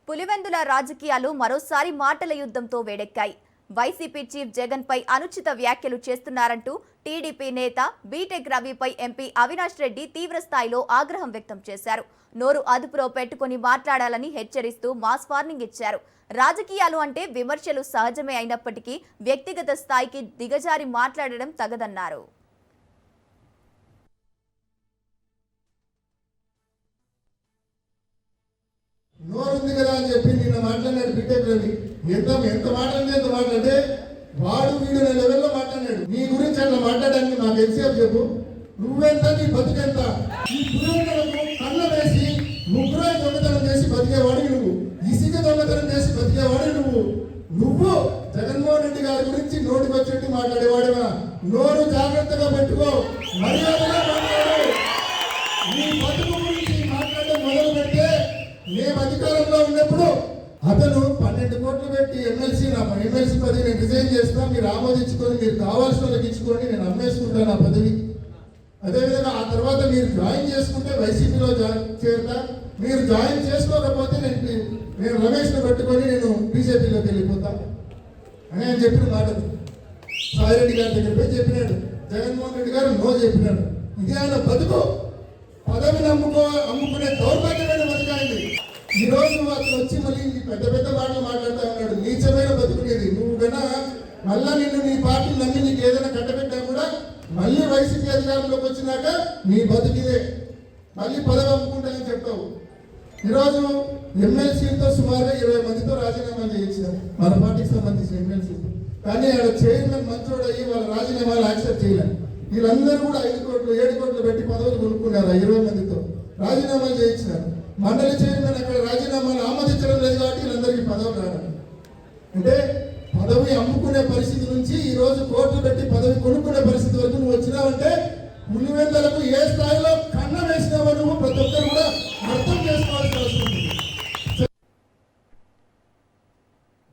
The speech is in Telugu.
పులివెందుల రాజకీయాలు మరోసారి మాటల యుద్ధంతో వేడెక్కాయి. వైసీపీ చీఫ్ జగన్ పై అనుచిత వ్యాఖ్యలు చేస్తున్నారంటూ టీడీపీ నేత బీటెక్ రవిపై ఎంపీ అవినాష్ రెడ్డి తీవ్ర స్థాయిలో ఆగ్రహం వ్యక్తం చేశారు. నోరు అదుపులో పెట్టుకుని మాట్లాడాలని హెచ్చరిస్తూ మాస్ వార్నింగ్ ఇచ్చారు. రాజకీయాలు అంటే విమర్శలు సహజమే అయినప్పటికీ వ్యక్తిగత స్థాయికి దిగజారి మాట్లాడడం తగదన్నారు. నోరుంది కదా అని చెప్పి నిన్న మాట్లాడినాడు బీటెక్ రవి. ఎంత మాట్లాడితే వాడు వీడు నా లెవెల్లో మాట్లాడినాడు. నీ గురించి అట్లా మాట్లాడడానికి నాకు ఎంతసేపు చెప్పు. నువ్వెంత, నీ బతుకెంత? ఈ పురుగులకు కళ్ళ వేసి ముగ్గురు దొంగతనం చేసి బతికేవాడు నువ్వు, ఇసుక దొంగతనం చేసి బతికేవాడు నువ్వు జగన్మోహన్ రెడ్డి గారి గురించి నోటికి వచ్చేట్టు మాట్లాడేవాడుగా. నోరు జాగ్రత్తగా పెట్టుకో, మర్యాదగా మాట్లాడు. నీ బతుకు గురించి మాట్లాడడం మొదలు పెడితే మేము అధికారంలో ఉన్నప్పుడు అతను 12 కోట్లు పెట్టి ఎమ్మెల్సీ పదవి నేను రిజైన్ చేస్తా, మీరు ఆమోదించుకొని మీరు కావాల్సిన వాళ్ళకి ఇచ్చుకోండి, నేను అమ్మేసుకుంటాను ఆ పదవి. అదేవిధంగా ఆ తర్వాత మీరు జాయిన్ చేసుకుంటే వైసీపీలో చేరుతా, మీరు జాయిన్ చేసుకోకపోతే నేను రమేష్ను పెట్టుకొని నేను బీజేపీలోకి వెళ్ళిపోతా అని ఆయన చెప్పిన మాటలు సాయిరెడ్డి గారి దగ్గర పోయి చెప్పినాడు. జగన్మోహన్ రెడ్డి గారు నో చెప్పినాడు. ఇదే ఆయన బతుకు. పదవిని అమ్ముకునే దౌర్భాగ్యమైన బతుకాయింది. ఈ రోజు అతను వచ్చి మళ్ళీ పెద్ద మాటలు మాట్లాడుతూ ఉన్నాడు. నీచమైన బతుకునేది. నువ్వు కన్నా మళ్ళా నిన్ను నీ పార్టీ నమ్మి నీకు ఏదైనా కట్టబెట్టా కూడా మళ్ళీ వైసీపీ అధికారంలోకి వచ్చినాక నీ బతుకిదే, మళ్ళీ పదవి అమ్ముకుంటానని చెప్తావు. ఈరోజు ఎమ్మెల్సీలతో సుమారుగా 20 మందితో రాజీనామాలు చేయించారు మన పార్టీకి సంబంధించిన ఎమ్మెల్సీలు. కానీ ఆడ చైర్మన్ మంత్రుడు అయ్యి వాళ్ళ రాజీనామాలు యాక్సెప్ట్ చేయలేదు. వీళ్ళందరూ కూడా 5 కోట్లు 7 కోట్లు పెట్టి పదవులు కొనుక్కున్నారు. 20 మందితో రాజీనామాలు చేయించినారు. మండలి చైర్మన్ అక్కడ రాజీనామాలు ఆమోదించడం లేదు కాబట్టి వీళ్ళందరికీ పదవులు రావడం. అంటే పదవి అమ్ముకునే పరిస్థితి నుంచి ఈ రోజు కోట్లు పెట్టి పదవి కొనుక్కునే పరిస్థితి వరకు నువ్వు వచ్చినావంటే పులివెందులకు ఏ స్థాయిలో